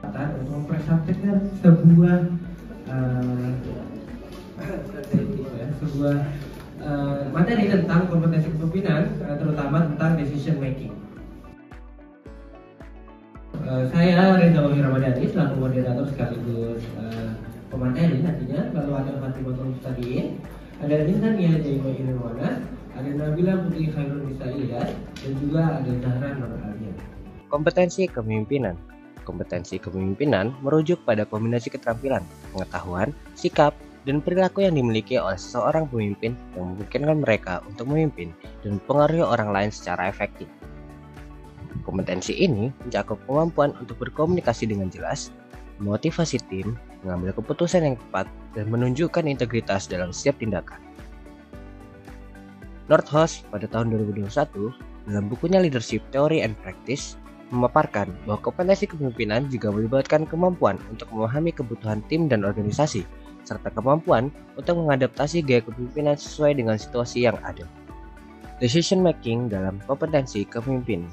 untuk mempresentasikan sebuah materi tentang kompetensi kepemimpinan, terutama tentang decision making. Saya Reza Wahyu Ramadhani selaku moderator sekaligus pemateri nantinya. Lalu ada Fatimah Mustaqim, ada Rizania Jaima Irwana, ada Nabila Putri Khairul Nisa Ilyas, dan juga ada Zahra Nur Alia. Kompetensi kepemimpinan. Kompetensi kepemimpinan merujuk pada kombinasi keterampilan, pengetahuan, sikap, dan perilaku yang dimiliki oleh seseorang pemimpin yang memungkinkan mereka untuk memimpin dan mempengaruhi orang lain secara efektif. Kompetensi ini mencakup kemampuan untuk berkomunikasi dengan jelas, memotivasi tim, mengambil keputusan yang tepat, dan menunjukkan integritas dalam setiap tindakan. Nordhaus pada tahun 2021 dalam bukunya Leadership Theory and Practice memaparkan bahwa kompetensi kepemimpinan juga melibatkan kemampuan untuk memahami kebutuhan tim dan organisasi, serta kemampuan untuk mengadaptasi gaya kepemimpinan sesuai dengan situasi yang ada. Decision making dalam kompetensi kepemimpinan.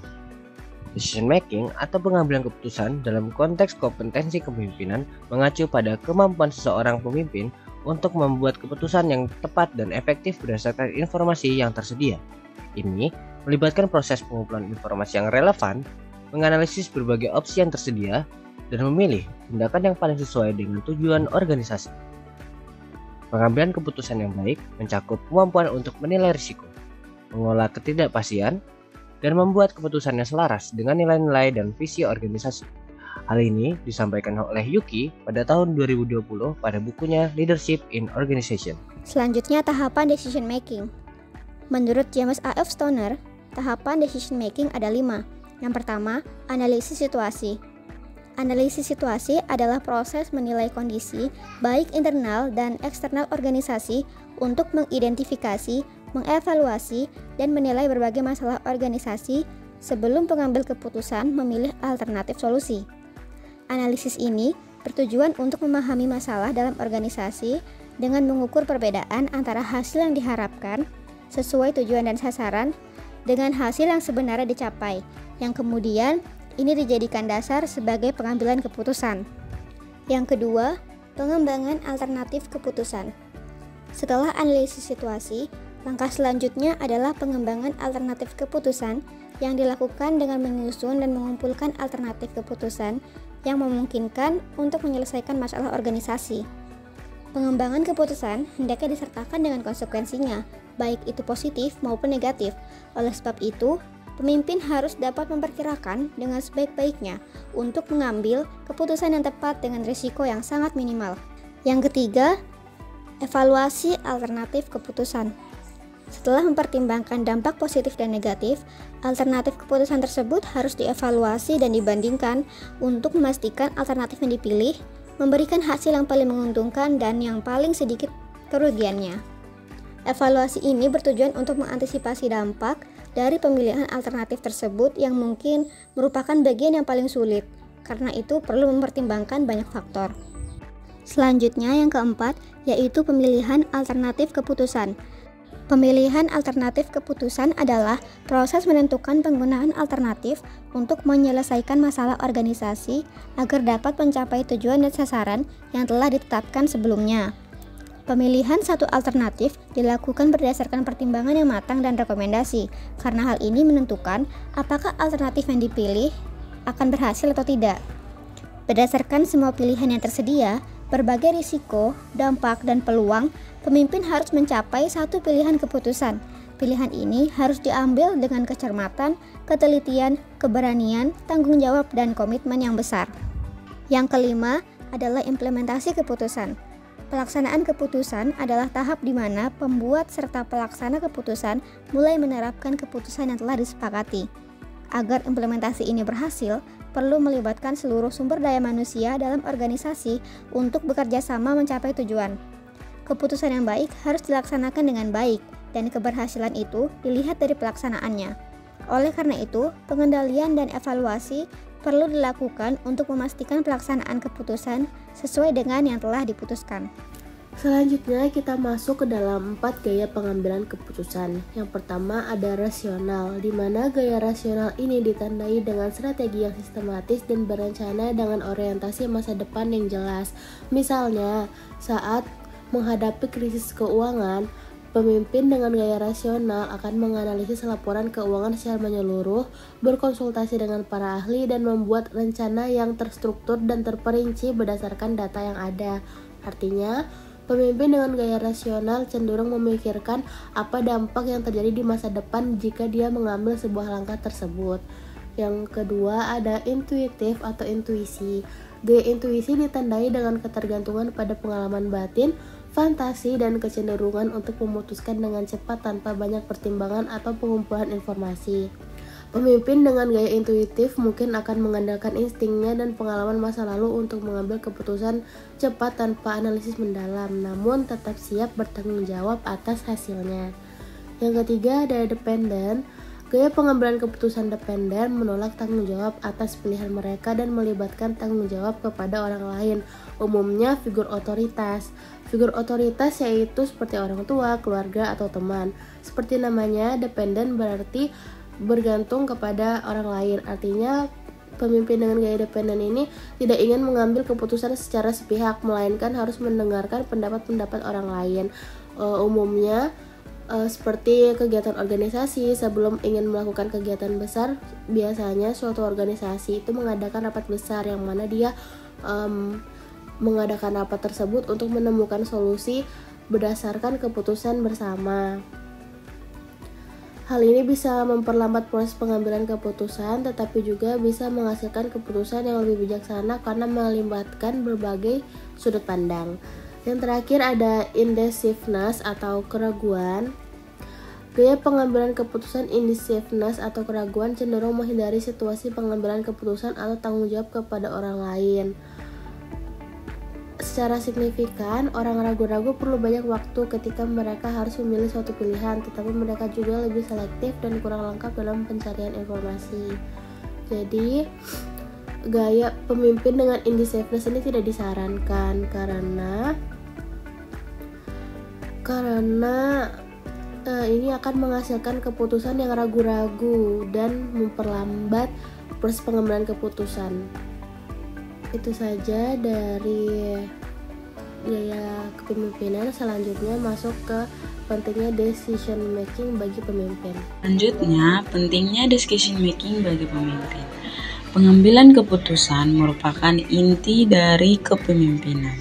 Decision making atau pengambilan keputusan dalam konteks kompetensi kepemimpinan mengacu pada kemampuan seseorang pemimpin untuk membuat keputusan yang tepat dan efektif berdasarkan informasi yang tersedia. Ini melibatkan proses pengumpulan informasi yang relevan, menganalisis berbagai opsi yang tersedia, dan memilih tindakan yang paling sesuai dengan tujuan organisasi. Pengambilan keputusan yang baik mencakup kemampuan untuk menilai risiko, mengolah ketidakpastian, dan membuat keputusan yang selaras dengan nilai-nilai dan visi organisasi. Hal ini disampaikan oleh Yuki pada tahun 2020 pada bukunya Leadership in Organization. Selanjutnya, tahapan decision making. Menurut James A. F. Stoner, tahapan decision making ada 5. Yang pertama, analisis situasi. Analisis situasi adalah proses menilai kondisi, baik internal dan eksternal organisasi, untuk mengidentifikasi, mengevaluasi, dan menilai berbagai masalah organisasi sebelum pengambil keputusan memilih alternatif solusi. Analisis ini bertujuan untuk memahami masalah dalam organisasi dengan mengukur perbedaan antara hasil yang diharapkan sesuai tujuan dan sasaran dengan hasil yang sebenarnya dicapai, yang kemudian ini dijadikan dasar sebagai pengambilan keputusan. Yang kedua, pengembangan alternatif keputusan. Setelah analisis situasi, langkah selanjutnya adalah pengembangan alternatif keputusan yang dilakukan dengan menyusun dan mengumpulkan alternatif keputusan yang memungkinkan untuk menyelesaikan masalah organisasi. Pengembangan keputusan hendaknya disertakan dengan konsekuensinya, baik itu positif maupun negatif. Oleh sebab itu, pemimpin harus dapat memperkirakan dengan sebaik-baiknya untuk mengambil keputusan yang tepat dengan risiko yang sangat minimal. Yang ketiga, evaluasi alternatif keputusan. Setelah mempertimbangkan dampak positif dan negatif, alternatif keputusan tersebut harus dievaluasi dan dibandingkan untuk memastikan alternatif yang dipilih memberikan hasil yang paling menguntungkan dan yang paling sedikit kerugiannya. Evaluasi ini bertujuan untuk mengantisipasi dampak dari pemilihan alternatif tersebut yang mungkin merupakan bagian yang paling sulit. Karena itu perlu mempertimbangkan banyak faktor. Selanjutnya yang keempat, yaitu pemilihan alternatif keputusan. Pemilihan alternatif keputusan adalah proses menentukan penggunaan alternatif untuk menyelesaikan masalah organisasi agar dapat mencapai tujuan dan sasaran yang telah ditetapkan sebelumnya. Pemilihan satu alternatif dilakukan berdasarkan pertimbangan yang matang dan rekomendasi, karena hal ini menentukan apakah alternatif yang dipilih akan berhasil atau tidak. Berdasarkan semua pilihan yang tersedia, berbagai risiko, dampak, dan peluang, pemimpin harus mencapai satu pilihan keputusan. Pilihan ini harus diambil dengan kecermatan, ketelitian, keberanian, tanggung jawab, dan komitmen yang besar. Yang kelima adalah implementasi keputusan. Pelaksanaan keputusan adalah tahap di mana pembuat serta pelaksana keputusan mulai menerapkan keputusan yang telah disepakati. Agar implementasi ini berhasil, perlu melibatkan seluruh sumber daya manusia dalam organisasi untuk bekerja sama mencapai tujuan. Keputusan yang baik harus dilaksanakan dengan baik, dan keberhasilan itu dilihat dari pelaksanaannya. Oleh karena itu, pengendalian dan evaluasi perlu dilakukan untuk memastikan pelaksanaan keputusan sesuai dengan yang telah diputuskan. Selanjutnya kita masuk ke dalam 4 gaya pengambilan keputusan. Yang pertama ada rasional, di mana gaya rasional ini ditandai dengan strategi yang sistematis dan berencana dengan orientasi masa depan yang jelas. Misalnya, saat menghadapi krisis keuangan, pemimpin dengan gaya rasional akan menganalisis laporan keuangan secara menyeluruh, berkonsultasi dengan para ahli, dan membuat rencana yang terstruktur dan terperinci berdasarkan data yang ada. Artinya, pemimpin dengan gaya rasional cenderung memikirkan apa dampak yang terjadi di masa depan jika dia mengambil sebuah langkah tersebut. Yang kedua ada intuitif atau intuisi. Gaya intuisi ditandai dengan ketergantungan pada pengalaman batin, fantasi, dan kecenderungan untuk memutuskan dengan cepat tanpa banyak pertimbangan atau pengumpulan informasi. Pemimpin dengan gaya intuitif mungkin akan mengandalkan instingnya dan pengalaman masa lalu untuk mengambil keputusan cepat tanpa analisis mendalam, namun tetap siap bertanggung jawab atas hasilnya. Yang ketiga ada dependent. Gaya pengambilan keputusan dependen menolak tanggung jawab atas pilihan mereka dan melibatkan tanggung jawab kepada orang lain, umumnya figur otoritas. Figur otoritas yaitu seperti orang tua, keluarga, atau teman. Seperti namanya, dependen berarti bergantung kepada orang lain. Artinya pemimpin dengan gaya dependen ini tidak ingin mengambil keputusan secara sepihak, melainkan harus mendengarkan pendapat-pendapat orang lain. Umumnya seperti kegiatan organisasi. Sebelum ingin melakukan kegiatan besar, biasanya suatu organisasi itu mengadakan rapat besar yang mana dia mengadakan rapat tersebut untuk menemukan solusi berdasarkan keputusan bersama. Hal ini bisa memperlambat proses pengambilan keputusan, tetapi juga bisa menghasilkan keputusan yang lebih bijaksana karena melibatkan berbagai sudut pandang. Yang terakhir ada indecisiveness atau keraguan. Gaya pengambilan keputusan indecisiveness atau keraguan cenderung menghindari situasi pengambilan keputusan atau tanggung jawab kepada orang lain. Secara signifikan, orang ragu-ragu perlu banyak waktu ketika mereka harus memilih suatu pilihan, tetapi mereka juga lebih selektif dan kurang lengkap dalam pencarian informasi. Jadi, gaya pemimpin dengan indecisiveness ini tidak disarankan karena ini akan menghasilkan keputusan yang ragu-ragu dan memperlambat proses pengambilan keputusan. Itu saja dari gaya kepemimpinan. Selanjutnya masuk ke pentingnya decision making bagi pemimpin. Selanjutnya, pentingnya decision making bagi pemimpin. Pengambilan keputusan merupakan inti dari kepemimpinan.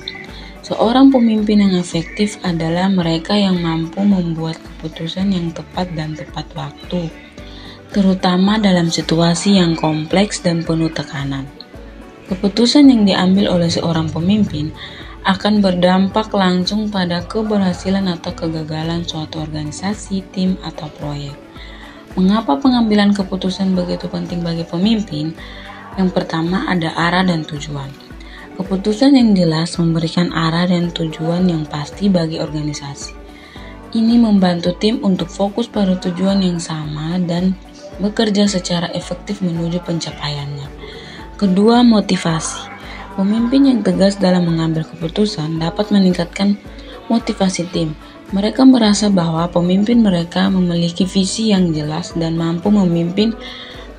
Seorang pemimpin yang efektif adalah mereka yang mampu membuat keputusan yang tepat dan tepat waktu, terutama dalam situasi yang kompleks dan penuh tekanan. Keputusan yang diambil oleh seorang pemimpin akan berdampak langsung pada keberhasilan atau kegagalan suatu organisasi, tim, atau proyek. Mengapa pengambilan keputusan begitu penting bagi pemimpin? Yang pertama ada arah dan tujuan. Keputusan yang jelas memberikan arah dan tujuan yang pasti bagi organisasi. Ini membantu tim untuk fokus pada tujuan yang sama dan bekerja secara efektif menuju pencapaiannya. Kedua, motivasi. Pemimpin yang tegas dalam mengambil keputusan dapat meningkatkan motivasi tim. Mereka merasa bahwa pemimpin mereka memiliki visi yang jelas dan mampu memimpin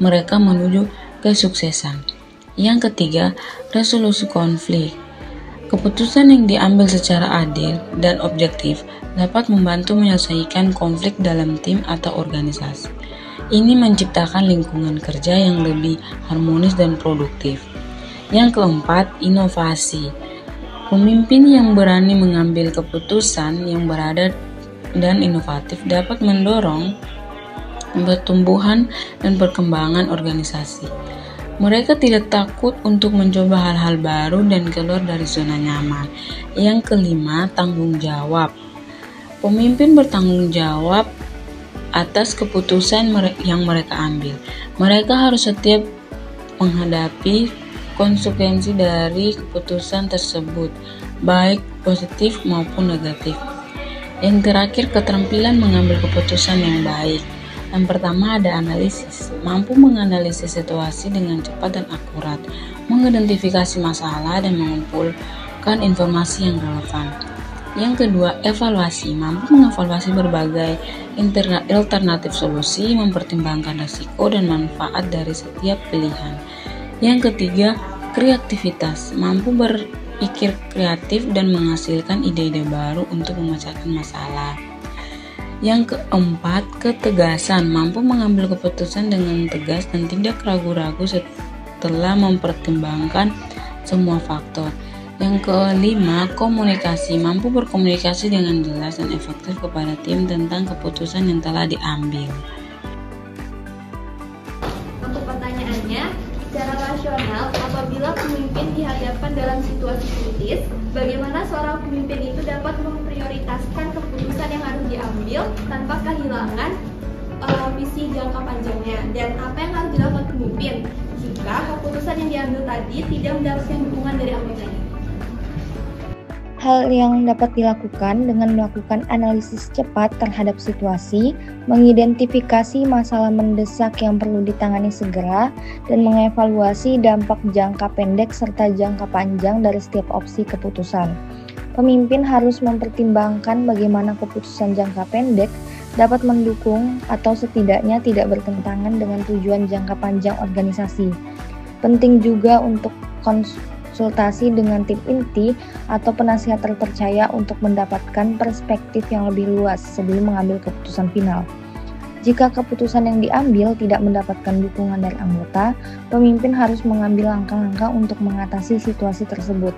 mereka menuju kesuksesan. Yang ketiga, resolusi konflik. Keputusan yang diambil secara adil dan objektif dapat membantu menyelesaikan konflik dalam tim atau organisasi. Ini menciptakan lingkungan kerja yang lebih harmonis dan produktif. Yang keempat, inovasi. Pemimpin yang berani mengambil keputusan yang berada dan inovatif dapat mendorong pertumbuhan dan perkembangan organisasi. Mereka tidak takut untuk mencoba hal-hal baru dan keluar dari zona nyaman. Yang kelima, tanggung jawab. Pemimpin bertanggung jawab atas keputusan yang mereka ambil. Mereka harus setiap menghadapi konsekuensi dari keputusan tersebut, baik positif maupun negatif. Yang terakhir, keterampilan mengambil keputusan yang baik. Yang pertama ada analisis, mampu menganalisis situasi dengan cepat dan akurat, mengidentifikasi masalah dan mengumpulkan informasi yang relevan. Yang kedua, evaluasi. Mampu mengevaluasi berbagai alternatif solusi, mempertimbangkan risiko dan manfaat dari setiap pilihan. Yang ketiga, kreativitas. Mampu berpikir kreatif dan menghasilkan ide-ide baru untuk memecahkan masalah. Yang keempat, ketegasan. Mampu mengambil keputusan dengan tegas dan tidak ragu-ragu setelah mempertimbangkan semua faktor. Yang kelima, komunikasi. Mampu berkomunikasi dengan jelas dan efektif kepada tim tentang keputusan yang telah diambil. Untuk pertanyaannya, secara rasional, apabila pemimpin dihadapkan dalam situasi kritis, bagaimana seorang pemimpin itu dapat memprioritaskan keputusan yang harus diambil tanpa kehilangan visi jangka panjangnya? Dan apa yang harus dilakukan pemimpin jika keputusan yang diambil tadi tidak mendapatkan dukungan dari anggotanya? Hal yang dapat dilakukan dengan melakukan analisis cepat terhadap situasi, mengidentifikasi masalah mendesak yang perlu ditangani segera, dan mengevaluasi dampak jangka pendek serta jangka panjang dari setiap opsi keputusan. Pemimpin harus mempertimbangkan bagaimana keputusan jangka pendek dapat mendukung atau setidaknya tidak bertentangan dengan tujuan jangka panjang organisasi. Penting juga untuk konsultasi dengan tim inti atau penasihat terpercaya untuk mendapatkan perspektif yang lebih luas sebelum mengambil keputusan final. Jika keputusan yang diambil tidak mendapatkan dukungan dari anggota, pemimpin harus mengambil langkah-langkah untuk mengatasi situasi tersebut.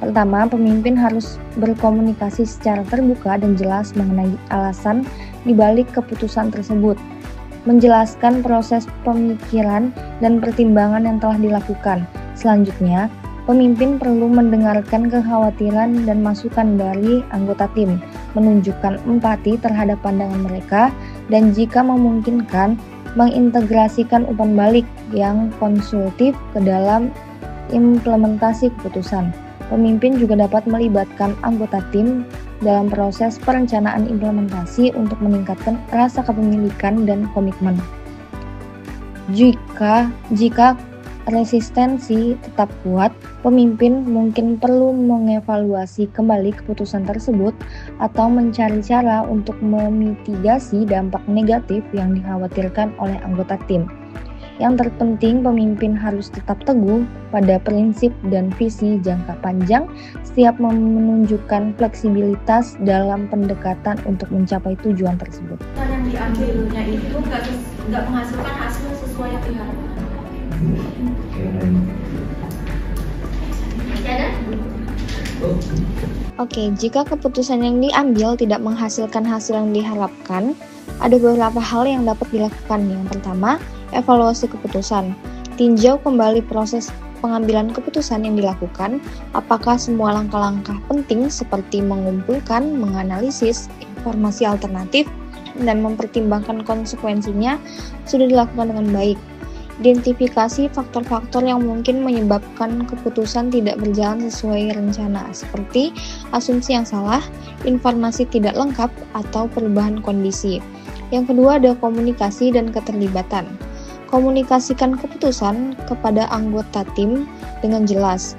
Pertama, pemimpin harus berkomunikasi secara terbuka dan jelas mengenai alasan di balik keputusan tersebut, menjelaskan proses pemikiran dan pertimbangan yang telah dilakukan. Selanjutnya, pemimpin perlu mendengarkan kekhawatiran dan masukan dari anggota tim, menunjukkan empati terhadap pandangan mereka, dan jika memungkinkan, mengintegrasikan umpan balik yang konstruktif ke dalam implementasi keputusan. Pemimpin juga dapat melibatkan anggota tim dalam proses perencanaan implementasi untuk meningkatkan rasa kepemilikan dan komitmen. Jika resistensi tetap kuat, pemimpin mungkin perlu mengevaluasi kembali keputusan tersebut atau mencari cara untuk memitigasi dampak negatif yang dikhawatirkan oleh anggota tim. Yang terpenting, pemimpin harus tetap teguh pada prinsip dan visi jangka panjang, setiap menunjukkan fleksibilitas dalam pendekatan untuk mencapai tujuan tersebut. Yang diambilnya itu nggak menghasilkan hasil sesuai yang diharapkan. Oke, jika keputusan yang diambil tidak menghasilkan hasil yang diharapkan, ada beberapa hal yang dapat dilakukan. Yang pertama, evaluasi keputusan. Tinjau kembali proses pengambilan keputusan yang dilakukan, apakah semua langkah-langkah penting seperti mengumpulkan, menganalisis informasi alternatif, dan mempertimbangkan konsekuensinya sudah dilakukan dengan baik. Identifikasi faktor-faktor yang mungkin menyebabkan keputusan tidak berjalan sesuai rencana, seperti asumsi yang salah, informasi tidak lengkap, atau perubahan kondisi. Yang kedua ada komunikasi dan keterlibatan. Komunikasikan keputusan kepada anggota tim dengan jelas.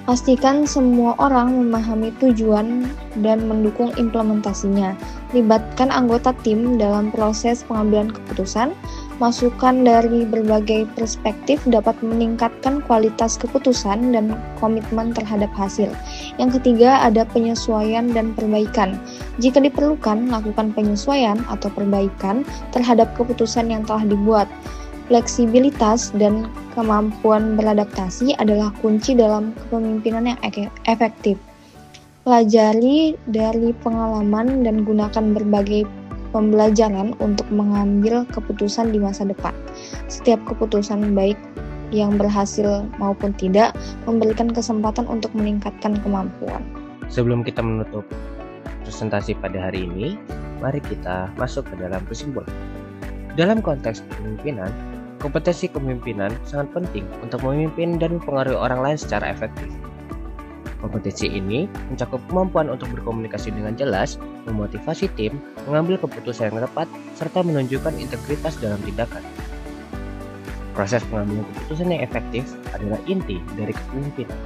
Pastikan semua orang memahami tujuan dan mendukung implementasinya. Libatkan anggota tim dalam proses pengambilan keputusan. Masukan dari berbagai perspektif dapat meningkatkan kualitas keputusan dan komitmen terhadap hasil. Yang ketiga ada penyesuaian dan perbaikan. Jika diperlukan, lakukan penyesuaian atau perbaikan terhadap keputusan yang telah dibuat. Fleksibilitas dan kemampuan beradaptasi adalah kunci dalam kepemimpinan yang efektif. Pelajari dari pengalaman dan gunakan berbagai pembelajaran untuk mengambil keputusan di masa depan. Setiap keputusan baik yang berhasil maupun tidak memberikan kesempatan untuk meningkatkan kemampuan. Sebelum kita menutup presentasi pada hari ini, mari kita masuk ke dalam kesimpulan. Dalam konteks kepemimpinan, kompetensi kepemimpinan sangat penting untuk memimpin dan mempengaruhi orang lain secara efektif. Kompetensi ini mencakup kemampuan untuk berkomunikasi dengan jelas, memotivasi tim, mengambil keputusan yang tepat, serta menunjukkan integritas dalam tindakan. Proses pengambilan keputusan yang efektif adalah inti dari kepemimpinan,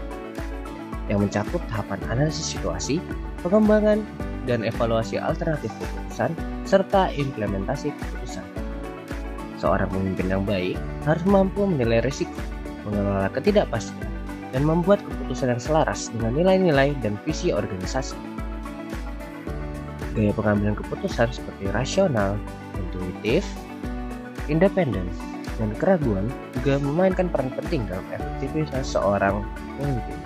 yang mencakup tahapan analisis situasi, pengembangan dan evaluasi alternatif keputusan, serta implementasi keputusan. Seorang pemimpin yang baik harus mampu menilai risiko, mengelola ketidakpastian, dan membuat keputusan yang selaras dengan nilai-nilai dan visi organisasi. Gaya pengambilan keputusan seperti rasional, intuitif, independen, dan keraguan juga memainkan peran penting dalam efektivitas seorang pemimpin.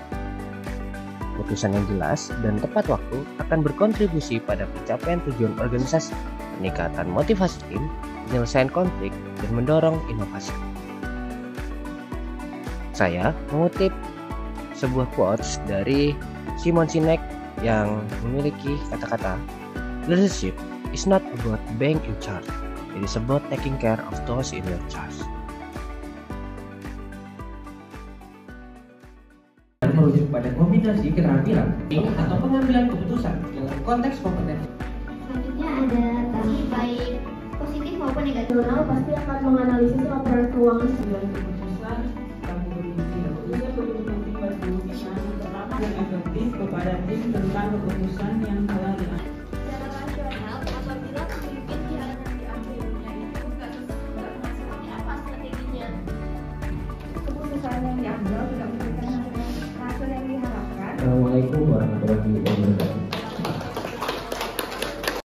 Keputusan yang jelas dan tepat waktu akan berkontribusi pada pencapaian tujuan organisasi, peningkatan motivasi tim, penyelesaian konflik, dan mendorong inovasi. Saya mengutip sebuah quotes dari Simon Sinek yang memiliki kata-kata, "Leadership is not about being in charge, it is about taking care of those in your charge." Merujuk pada kombinasi keterampilan atau pengambilan keputusan dalam konteks kompetensi. Selanjutnya ada tadi baik positif maupun negatif. Jurnal pasti akan menganalisis laporan keuangan keputusan yang berisi keputusan berpenting bagi yang pertama dan efektif kepada tim tentang keputusan yang telah diambil. Secara rasional, apabila pemimpin diharapkan diambilnya itu nggak seperti apa strateginya? Keputusan yang diambil tidak memberikan hasil yang diharapkan. Assalamualaikum warahmatullahi wabarakatuh.